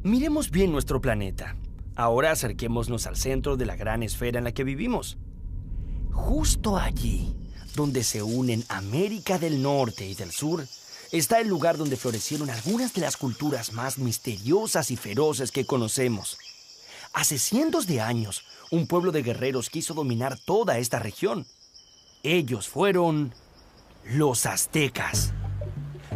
Miremos bien nuestro planeta. Ahora acerquémonos al centro de la gran esfera en la que vivimos. Justo allí, donde se unen América del Norte y del Sur, está el lugar donde florecieron algunas de las culturas más misteriosas y feroces que conocemos. Hace cientos de años, un pueblo de guerreros quiso dominar toda esta región. Ellos fueron los aztecas.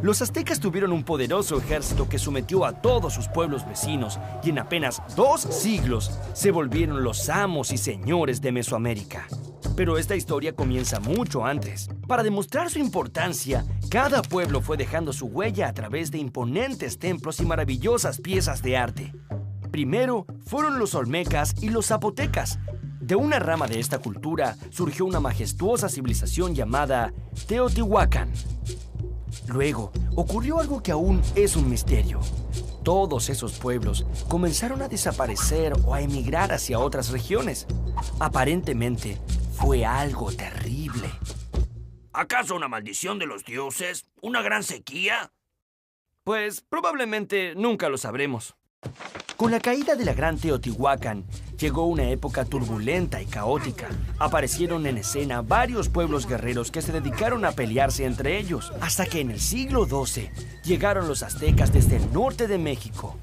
Los aztecas tuvieron un poderoso ejército que sometió a todos sus pueblos vecinos y en apenas 2 siglos se volvieron los amos y señores de Mesoamérica. Pero esta historia comienza mucho antes. Para demostrar su importancia, cada pueblo fue dejando su huella a través de imponentes templos y maravillosas piezas de arte. Primero fueron los olmecas y los zapotecas. De una rama de esta cultura surgió una majestuosa civilización llamada Teotihuacán. Luego, ocurrió algo que aún es un misterio. Todos esos pueblos comenzaron a desaparecer o a emigrar hacia otras regiones. Aparentemente, fue algo terrible. ¿Acaso una maldición de los dioses? ¿Una gran sequía? Pues probablemente nunca lo sabremos. Con la caída de la gran Teotihuacán, llegó una época turbulenta y caótica. Aparecieron en escena varios pueblos guerreros que se dedicaron a pelearse entre ellos, hasta que en el siglo XII llegaron los aztecas desde el norte de México.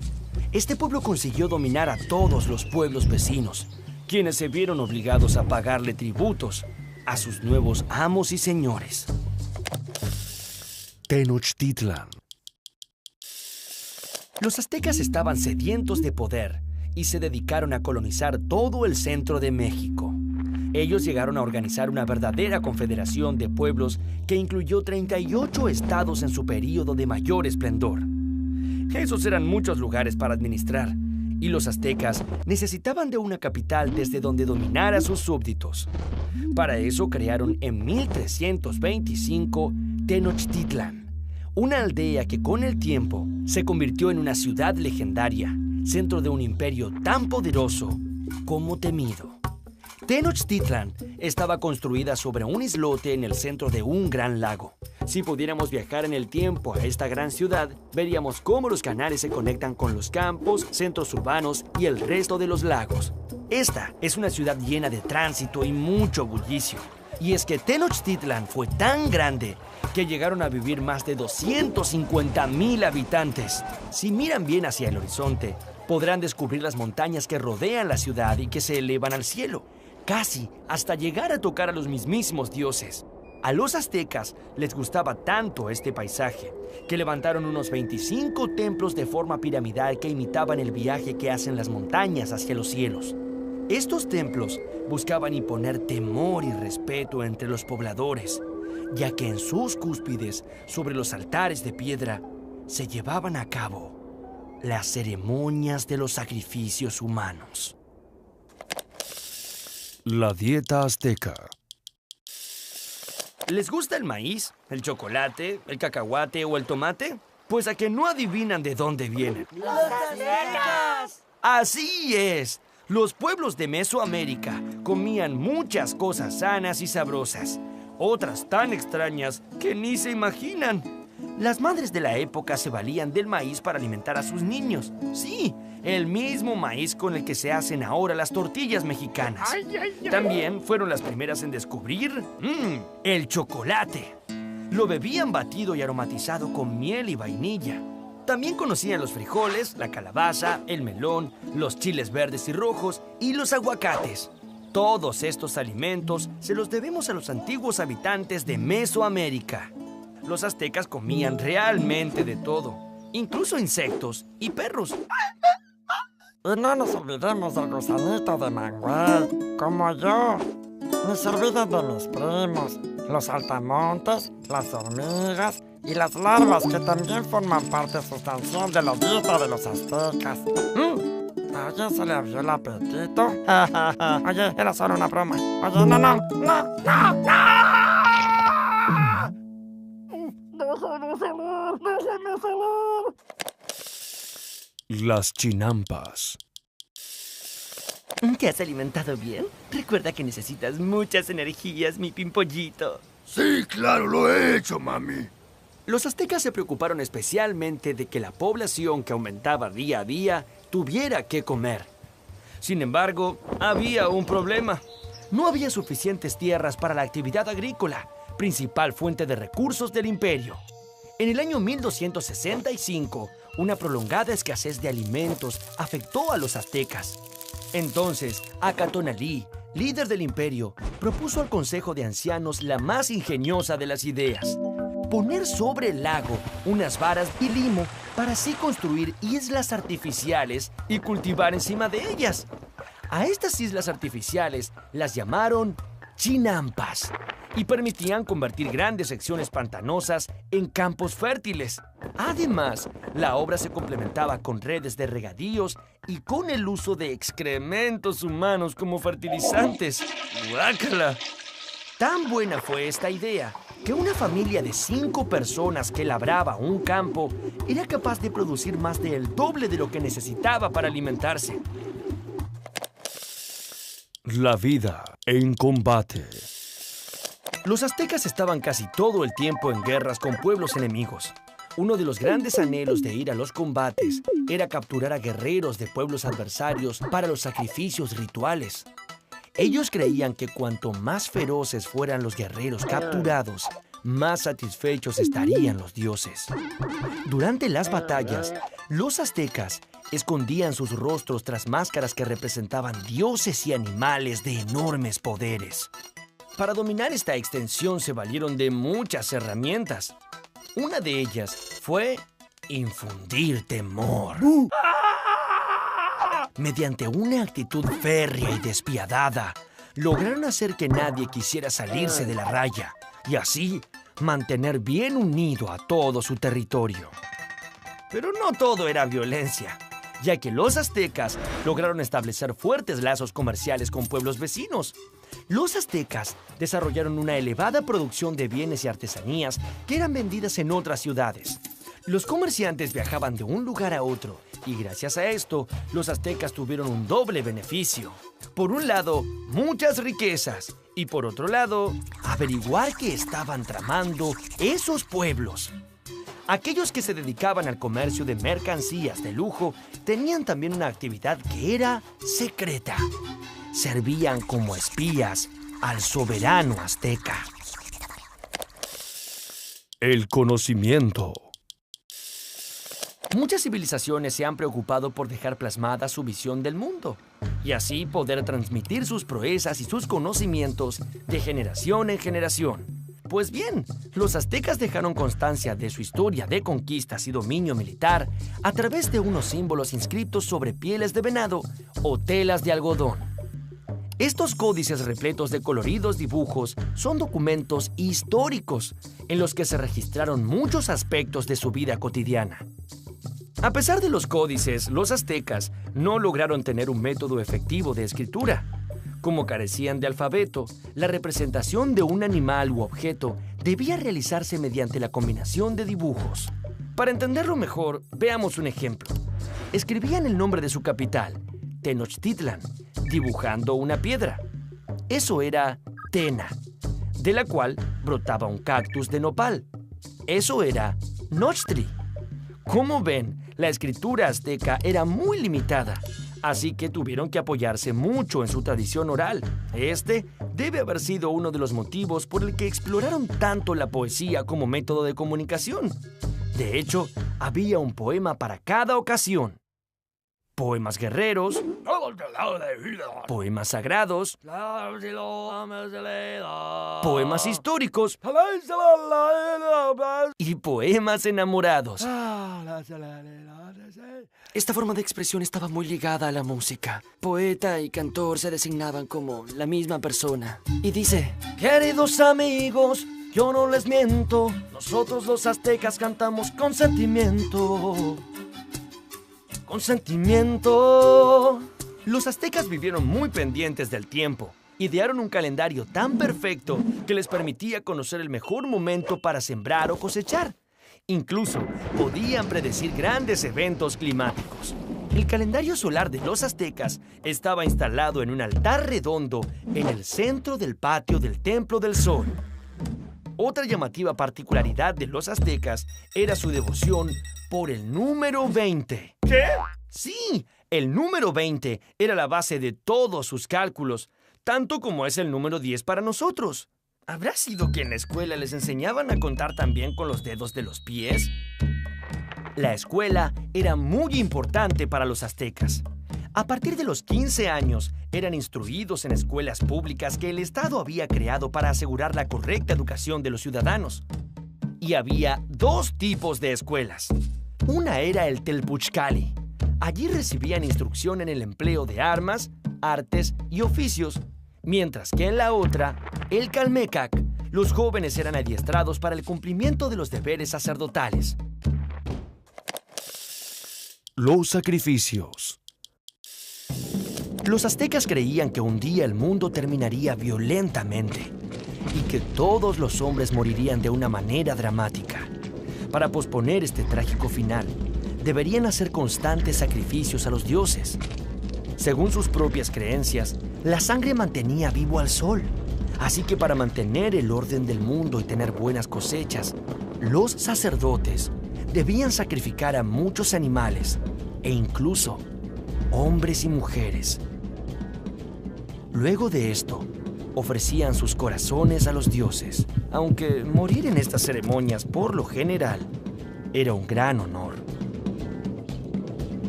Este pueblo consiguió dominar a todos los pueblos vecinos, quienes se vieron obligados a pagarle tributos a sus nuevos amos y señores. Tenochtitlan. Los aztecas estaban sedientos de poder y se dedicaron a colonizar todo el centro de México. Ellos llegaron a organizar una verdadera confederación de pueblos que incluyó 38 estados en su período de mayor esplendor. Esos eran muchos lugares para administrar, y los aztecas necesitaban de una capital desde donde dominar a sus súbditos. Para eso crearon en 1325 Tenochtitlan, una aldea que con el tiempo se convirtió en una ciudad legendaria, centro de un imperio tan poderoso como temido. Tenochtitlan estaba construida sobre un islote en el centro de un gran lago. Si pudiéramos viajar en el tiempo a esta gran ciudad, veríamos cómo los canales se conectan con los campos, centros urbanos y el resto de los lagos. Esta es una ciudad llena de tránsito y mucho bullicio. Y es que Tenochtitlan fue tan grande que llegaron a vivir más de 250,000 habitantes. Si miran bien hacia el horizonte, podrán descubrir las montañas que rodean la ciudad y que se elevan al cielo, casi hasta llegar a tocar a los mismísimos dioses. A los aztecas les gustaba tanto este paisaje que levantaron unos 25 templos de forma piramidal que imitaban el viaje que hacen las montañas hacia los cielos. Estos templos buscaban imponer temor y respeto entre los pobladores, ya que en sus cúspides, sobre los altares de piedra, se llevaban a cabo las ceremonias de los sacrificios humanos. La dieta azteca. ¿Les gusta el maíz, el chocolate, el cacahuate o el tomate? Pues a que no adivinan de dónde vienen. ¡Los aztecas! ¡Así es! Los pueblos de Mesoamérica comían muchas cosas sanas y sabrosas, otras tan extrañas que ni se imaginan. Las madres de la época se valían del maíz para alimentar a sus niños. Sí, el mismo maíz con el que se hacen ahora las tortillas mexicanas. También fueron las primeras en descubrir el chocolate. Lo bebían batido y aromatizado con miel y vainilla. También conocían los frijoles, la calabaza, el melón, los chiles verdes y rojos y los aguacates. Todos estos alimentos se los debemos a los antiguos habitantes de Mesoamérica. Los aztecas comían realmente de todo, incluso insectos y perros. Y no nos olvidemos del gusanito de Manguey, como yo. Ni se olviden de mis primos, los saltamontes, las hormigas y las larvas que también forman parte sustancial de la dieta de los aztecas. ¿A alguien se le abrió el apetito? Oye, era solo una broma. Oye, no. ¡Déjame salir! Las chinampas. ¿Te has alimentado bien? Recuerda que necesitas muchas energías, mi pimpollito. Sí, claro, lo he hecho, mami. Los aztecas se preocuparon especialmente de que la población que aumentaba día a día tuviera que comer. Sin embargo, había un problema. No había suficientes tierras para la actividad agrícola, principal fuente de recursos del imperio. En el año 1265, una prolongada escasez de alimentos afectó a los aztecas. Entonces, Acatonalí, líder del imperio, propuso al Consejo de Ancianos la más ingeniosa de las ideas: poner sobre el lago unas varas y limo para así construir islas artificiales y cultivar encima de ellas. A estas islas artificiales las llamaron chinampas y permitían convertir grandes secciones pantanosas en campos fértiles. Además, la obra se complementaba con redes de regadíos y con el uso de excrementos humanos como fertilizantes. ¡Guácala! Tan buena fue esta idea que una familia de 5 personas que labraba un campo era capaz de producir más del doble de lo que necesitaba para alimentarse. La vida en combate. Los aztecas estaban casi todo el tiempo en guerras con pueblos enemigos. Uno de los grandes anhelos de ir a los combates era capturar a guerreros de pueblos adversarios para los sacrificios rituales. Ellos creían que cuanto más feroces fueran los guerreros capturados, más satisfechos estarían los dioses. Durante las batallas, los aztecas escondían sus rostros tras máscaras que representaban dioses y animales de enormes poderes. Para dominar esta extensión se valieron de muchas herramientas. Una de ellas fue infundir temor. Mediante una actitud férrea y despiadada, lograron hacer que nadie quisiera salirse de la raya y así mantener bien unido a todo su territorio. Pero no todo era violencia, ya que los aztecas lograron establecer fuertes lazos comerciales con pueblos vecinos. Los aztecas desarrollaron una elevada producción de bienes y artesanías que eran vendidas en otras ciudades. Los comerciantes viajaban de un lugar a otro y gracias a esto, los aztecas tuvieron un doble beneficio. Por un lado, muchas riquezas y por otro lado, averiguar qué estaban tramando esos pueblos. Aquellos que se dedicaban al comercio de mercancías de lujo tenían también una actividad que era secreta. Servían como espías al soberano azteca. El conocimiento. Muchas civilizaciones se han preocupado por dejar plasmada su visión del mundo y así poder transmitir sus proezas y sus conocimientos de generación en generación. Pues bien, los aztecas dejaron constancia de su historia de conquistas y dominio militar a través de unos símbolos inscritos sobre pieles de venado o telas de algodón. Estos códices repletos de coloridos dibujos son documentos históricos en los que se registraron muchos aspectos de su vida cotidiana. A pesar de los códices, los aztecas no lograron tener un método efectivo de escritura. Como carecían de alfabeto, la representación de un animal u objeto debía realizarse mediante la combinación de dibujos. Para entenderlo mejor, veamos un ejemplo. Escribían el nombre de su capital, Tenochtitlan, dibujando una piedra. Eso era Tena, de la cual brotaba un cactus de nopal. Eso era Nochtri. Como ven, la escritura azteca era muy limitada, así que tuvieron que apoyarse mucho en su tradición oral. Este debe haber sido uno de los motivos por el que exploraron tanto la poesía como método de comunicación. De hecho, había un poema para cada ocasión. Poemas guerreros, poemas sagrados, poemas históricos y poemas enamorados. Esta forma de expresión estaba muy ligada a la música. Poeta y cantor se designaban como la misma persona. Y dice: queridos amigos, yo no les miento, nosotros los aztecas cantamos con sentimiento. Con sentimiento. Los aztecas vivieron muy pendientes del tiempo. Idearon un calendario tan perfecto que les permitía conocer el mejor momento para sembrar o cosechar. Incluso podían predecir grandes eventos climáticos. El calendario solar de los aztecas estaba instalado en un altar redondo en el centro del patio del Templo del Sol. Otra llamativa particularidad de los aztecas era su devoción por el número 20. ¿Qué? Sí, el número 20 era la base de todos sus cálculos, tanto como es el número 10 para nosotros. ¿Habrá sido que en la escuela les enseñaban a contar también con los dedos de los pies? La escuela era muy importante para los aztecas. A partir de los 15 años, eran instruidos en escuelas públicas que el Estado había creado para asegurar la correcta educación de los ciudadanos. Y había dos tipos de escuelas. Una era el Telpuchcali. Allí recibían instrucción en el empleo de armas, artes y oficios, mientras que en la otra, el Calmecac, los jóvenes eran adiestrados para el cumplimiento de los deberes sacerdotales. Los sacrificios. Los aztecas creían que un día el mundo terminaría violentamente y que todos los hombres morirían de una manera dramática. Para posponer este trágico final, deberían hacer constantes sacrificios a los dioses. Según sus propias creencias, la sangre mantenía vivo al sol. Así que para mantener el orden del mundo y tener buenas cosechas, los sacerdotes debían sacrificar a muchos animales e incluso hombres y mujeres. Luego de esto, ofrecían sus corazones a los dioses, aunque morir en estas ceremonias, por lo general, era un gran honor.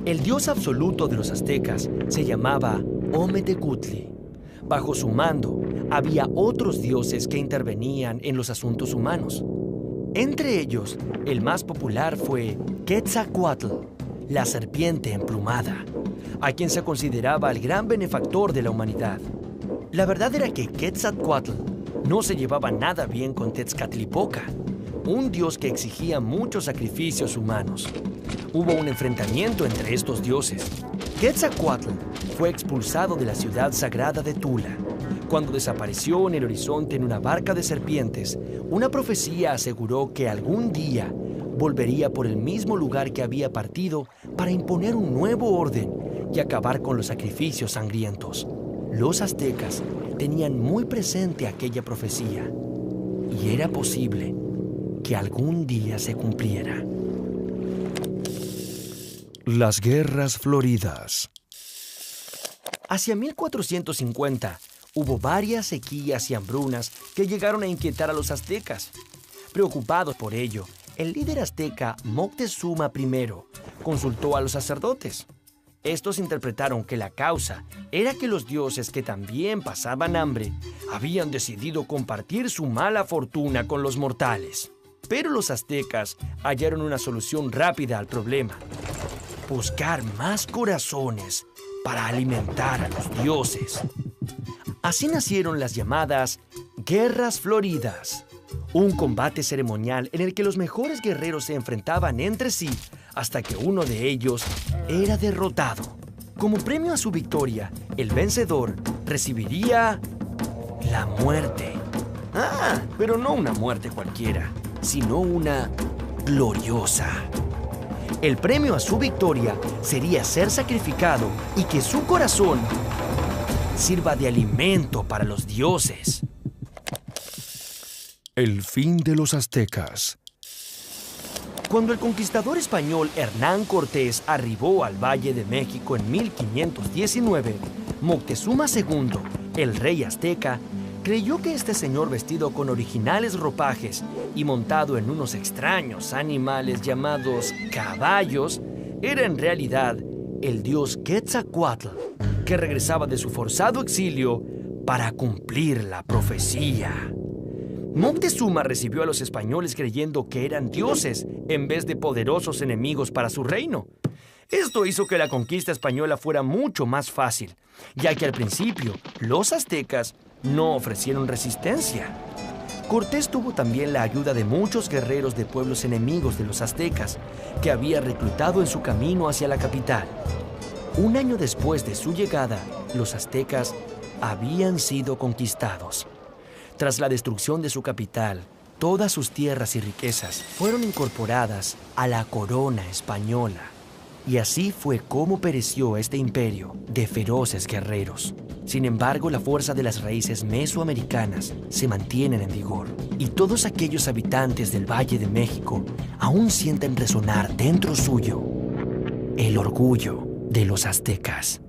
El dios absoluto de los aztecas se llamaba Ometecutli. Bajo su mando, había otros dioses que intervenían en los asuntos humanos. Entre ellos, el más popular fue Quetzalcóatl, la serpiente emplumada, a quien se consideraba el gran benefactor de la humanidad. La verdad era que Quetzalcóatl no se llevaba nada bien con Tezcatlipoca, un dios que exigía muchos sacrificios humanos. Hubo un enfrentamiento entre estos dioses. Quetzalcóatl fue expulsado de la ciudad sagrada de Tula. Cuando desapareció en el horizonte en una barca de serpientes, una profecía aseguró que algún día volvería por el mismo lugar que había partido para imponer un nuevo orden y acabar con los sacrificios sangrientos. Los aztecas tenían muy presente aquella profecía y era posible que algún día se cumpliera. Las guerras floridas. Hacia 1450 hubo varias sequías y hambrunas que llegaron a inquietar a los aztecas. Preocupados por ello, el líder azteca Moctezuma I consultó a los sacerdotes. Estos interpretaron que la causa era que los dioses, que también pasaban hambre, habían decidido compartir su mala fortuna con los mortales. Pero los aztecas hallaron una solución rápida al problema: buscar más corazones para alimentar a los dioses. Así nacieron las llamadas Guerras Floridas, un combate ceremonial en el que los mejores guerreros se enfrentaban entre sí hasta que uno de ellos era derrotado. Como premio a su victoria, el vencedor recibiría la muerte. Pero no una muerte cualquiera, sino una gloriosa. El premio a su victoria sería ser sacrificado y que su corazón sirva de alimento para los dioses. El fin de los aztecas. Cuando el conquistador español Hernán Cortés arribó al Valle de México en 1519, Moctezuma II, el rey azteca, creyó que este señor vestido con originales ropajes y montado en unos extraños animales llamados caballos, era en realidad el dios Quetzalcóatl, que regresaba de su forzado exilio para cumplir la profecía. Moctezuma recibió a los españoles creyendo que eran dioses en vez de poderosos enemigos para su reino. Esto hizo que la conquista española fuera mucho más fácil, ya que al principio los aztecas no ofrecieron resistencia. Cortés tuvo también la ayuda de muchos guerreros de pueblos enemigos de los aztecas, que había reclutado en su camino hacia la capital. Un año después de su llegada, los aztecas habían sido conquistados. Tras la destrucción de su capital, todas sus tierras y riquezas fueron incorporadas a la corona española. Y así fue como pereció este imperio de feroces guerreros. Sin embargo, la fuerza de las raíces mesoamericanas se mantienen en vigor y todos aquellos habitantes del Valle de México aún sienten resonar dentro suyo el orgullo de los aztecas.